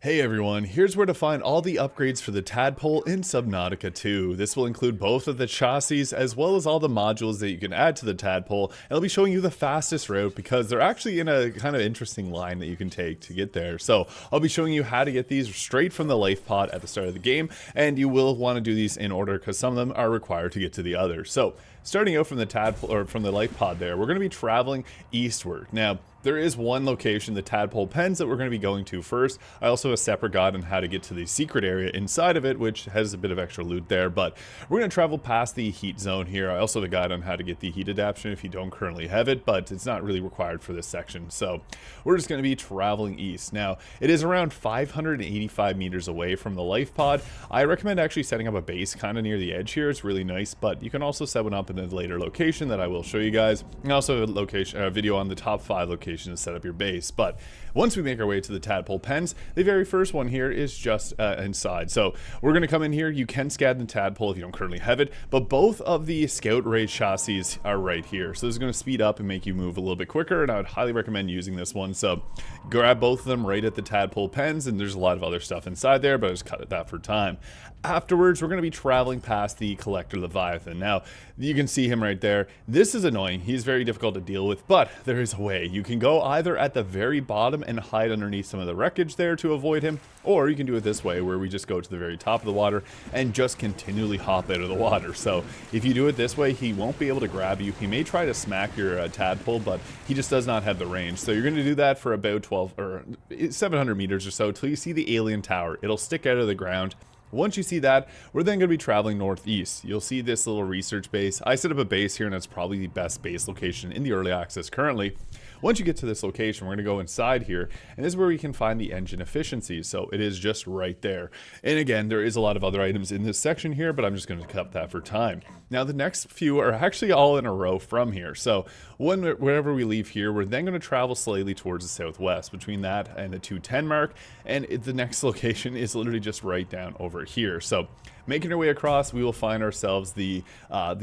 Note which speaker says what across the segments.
Speaker 1: Hey everyone, here's where to find all the upgrades for the Tadpole in Subnautica 2. This will include both of the chassis as well as all the modules that you can add to the Tadpole, and I'll be showing you the fastest route because they're actually in a kind of interesting line that you can take to get there. So I'll be showing you how to get these straight from the life pod at the start of the game, and you will want to do these in order because some of them are required to get to the others. So starting out from the Tadpole, or from the life pod there, we're going to be traveling eastward. Now, there is one location, the Tadpole pens, that we're going to be going to first. I also have a separate guide on how to get to the secret area inside of it, which has a bit of extra loot there, but we're going to travel past the heat zone here. I also have a guide on how to get the heat adaptation if you don't currently have it, but it's not really required for this section. So we're just going to be traveling east. Now, it is around 585 meters away from the life pod. I recommend actually setting up a base kind of near the edge here. It's really nice, but you can also set one up in a later location that I will show you guys. And also a video on the top 5 locations to set up your base. But once we make our way to the Tadpole pens, the very first one here is just inside. So we're going to come in here. You can scan the Tadpole if you don't currently have it, but both of the Scout Raid chassis are right here. So this is going to speed up and make you move a little bit quicker, and I would highly recommend using this one. So grab both of them right at the Tadpole pens, and there's a lot of other stuff inside there, but I just cut that for time. Afterwards, we're going to be traveling past the Collector Leviathan. Now, you can see him right there. This is annoying. He's very difficult to deal with, but there is a way. You can go either at the very bottom and hide underneath some of the wreckage there to avoid him, or you can do it this way where we just go to the very top of the water and just continually hop out of the water. So if you do it this way, he won't be able to grab you. He may try to smack your Tadpole, but he just does not have the range. So you're going to do that for about 12 or 700 meters or so till you see the alien tower. It'll stick out of the ground. Once you see that, we're then going to be traveling northeast. You'll see this little research base. I set up a base here, and that's probably the best base location in the early access currently. Once you get to this location, we're going to go inside here, and this is where we can find the engine efficiency. So it is just right there. And again, there is a lot of other items in this section here, but I'm just going to cut that for time. Now, the next few are actually all in a row from here. So wherever we leave here, we're then going to travel slightly towards the southwest between that and the 210 mark. And the next location is literally just right down over here. So making our way across, we will find ourselves the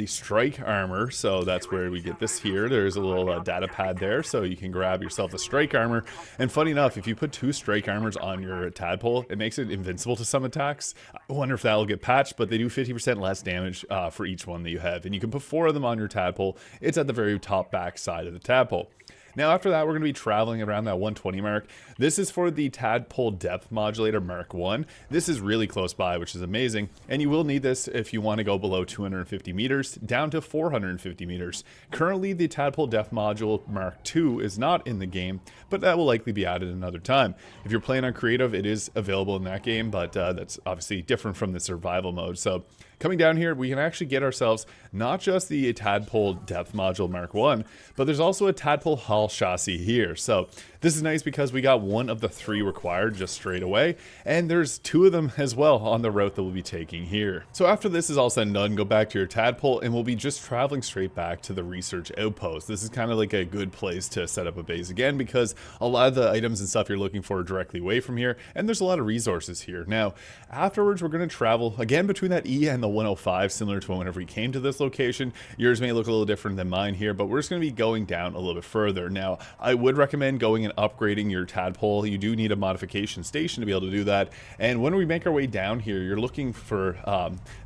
Speaker 1: strike armor. So that's where we get this here. There's a little data pad there, so you can grab yourself a strike armor. And funny enough, if you put 2 strike armors on your Tadpole, it makes it invincible to some attacks. I wonder if that'll get patched, but they do 50% less damage for each one that you have. And you can put 4 of them on your Tadpole. It's at the very top back side of the Tadpole. Now after that, we're going to be traveling around that 120 mark. This is for the Tadpole Depth Modulator Mark 1. This is really close by, which is amazing. And you will need this if you want to go below 250 meters down to 450 meters. Currently, the Tadpole Depth Module Mark 2 is not in the game, but that will likely be added another time. If you're playing on creative, it is available in that game, but that's obviously different from the survival mode. So coming down here, we can actually get ourselves not just the Tadpole Depth Module Mark 1, but there's also a Tadpole Hull chassis here. So this is nice because we got one of the 3 required just straight away, and there's 2 of them as well on the route that we'll be taking here. So after this is all said and done, go back to your Tadpole, and we'll be just traveling straight back to the research outpost. This is kind of like a good place to set up a base again because a lot of the items and stuff you're looking for are directly away from here, and there's a lot of resources here. Now, afterwards, we're going to travel again between that E and the 105, similar to whenever we came to this location. Yours may look a little different than mine here, but we're just going to be going down a little bit further. Now, I would recommend going and upgrading your Tadpole. You do need a modification station to be able to do that. And when we make our way down here, you're looking for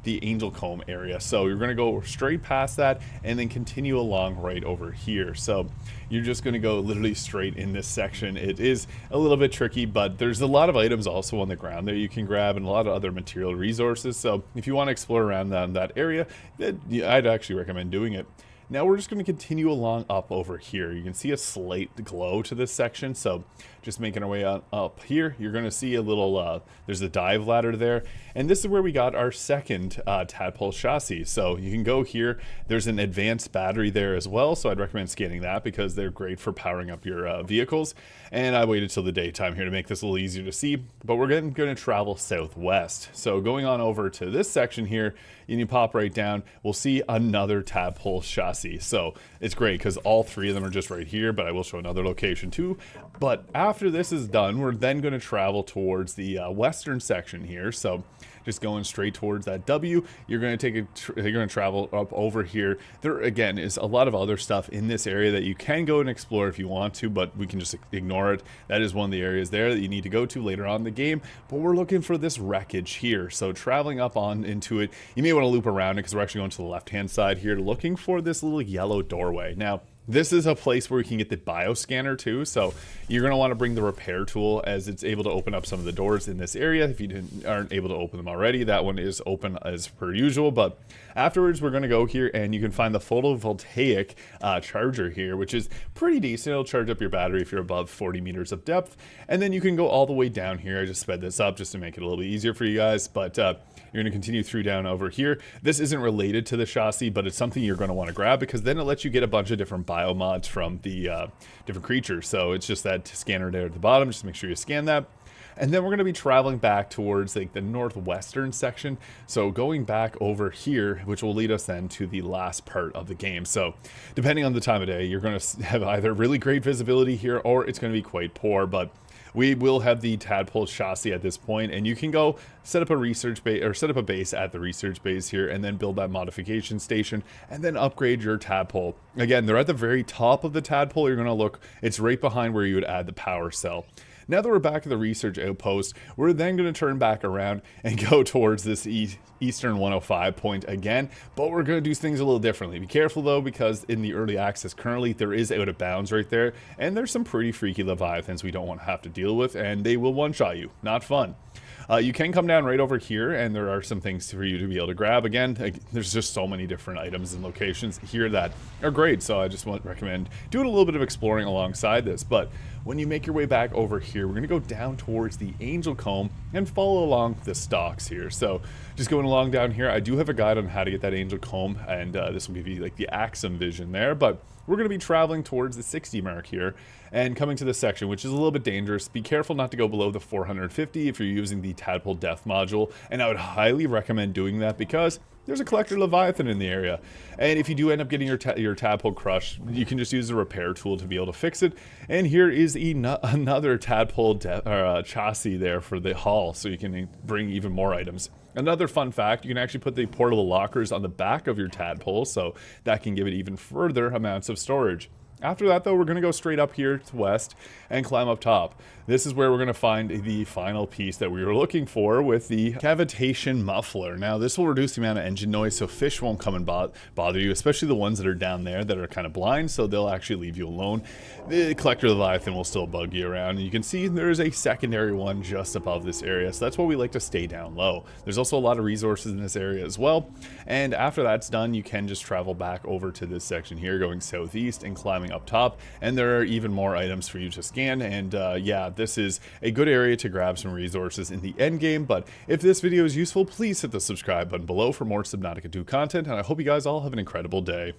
Speaker 1: the Angel Comb area. So you're going to go straight past that and then continue along right over here. So you're just going to go literally straight in this section. It is a little bit tricky, but there's a lot of items also on the ground there you can grab and a lot of other material resources. So if you want to explore around that area, I'd actually recommend doing it. Now we're just going to continue along up over here. You can see a slight glow to this section, so just making our way on up here, you're going to see a little, there's a dive ladder there, and this is where we got our second Tadpole chassis. So you can go here, there's an advanced battery there as well, so I'd recommend scanning that because they're great for powering up your vehicles. And I waited till the daytime here to make this a little easier to see, but we're going to travel southwest. So going on over to this section here, and you pop right down, we'll see another Tadpole chassis. So it's great because all 3 of them are just right here, but I will show another location too. But after after this is done, we're then going to travel towards the western section here. So just going straight towards that W, you're going to you're going to travel up over here. There again is a lot of other stuff in this area that you can go and explore if you want to, but we can just ignore it. That is one of the areas there that you need to go to later on in the game. But we're looking for this wreckage here. So traveling up on into it, you may want to loop around it because we're actually going to the left-hand side here, looking for this little yellow doorway. Now, this is a place where you can get the bioscanner too, so you're going to want to bring the repair tool as it's able to open up some of the doors in this area. If you aren't able to open them already, that one is open as per usual, but afterwards we're going to go here and you can find the photovoltaic charger here, which is pretty decent. It'll charge up your battery if you're above 40 meters of depth, and then you can go all the way down here. I just sped this up just to make it a little bit easier for you guys, but you're going to continue through down over here. This isn't related to the chassis, but it's something you're going to want to grab because then it lets you get a bunch of different biomods from the different creatures. So it's just that scanner there at the bottom. Just make sure you scan that. And then we're going to be traveling back towards like the northwestern section. So going back over here, which will lead us then to the last part of the game. So depending on the time of day, you're going to have either really great visibility here or it's going to be quite poor, but we will have the Tadpole chassis at this point, and you can go set up a research base or set up a base at the research base here and then build that modification station and then upgrade your Tadpole. Again, they're at the very top of the Tadpole. You're going to look, it's right behind where you would add the power cell. Now that we're back at the research outpost, we're then going to turn back around and go towards this eastern 105 point again, but we're going to do things a little differently. Be careful though, because in the early access currently, there is out of bounds right there, and there's some pretty freaky leviathans we don't want to have to deal with, and they will one-shot you. Not fun. You can come down right over here, and there are some things for you to be able to grab. Again, there's just so many different items and locations here that are great, so I just recommend doing a little bit of exploring alongside this. But when you make your way back over here, we're going to go down towards the Angel Comb and follow along the stalks here. So just going along down here, I do have a guide on how to get that Angel Comb, and this will give you like the Axum vision there, but we're going to be traveling towards the 60 mark here and coming to this section, which is a little bit dangerous. Be careful not to go below the 450 if you're using the Tadpole Death module, and I would highly recommend doing that because there's a collector leviathan in the area, and if you do end up getting your Tadpole crushed, you can just use the repair tool to be able to fix it. And here is another Tadpole chassis there for the haul, so you can bring even more items. Another fun fact, you can actually put the portable lockers on the back of your Tadpole, so that can give it even further amounts of storage. After that, though, we're going to go straight up here to the west and climb up top. This is where we're going to find the final piece that we were looking for with the Cavitation Muffler. Now, this will reduce the amount of engine noise, so fish won't come and bother you, especially the ones that are down there that are kind of blind, so they'll actually leave you alone. The collector leviathan will still bug you around, and you can see there's a secondary one just above this area, so that's why we like to stay down low. There's also a lot of resources in this area as well, and after that's done, you can just travel back over to this section here, going southeast and climbing up top, and there are even more items for you to scan. And yeah, this is a good area to grab some resources in the end game. But if this video is useful, please hit the subscribe button below for more Subnautica 2 content, and I hope you guys all have an incredible day.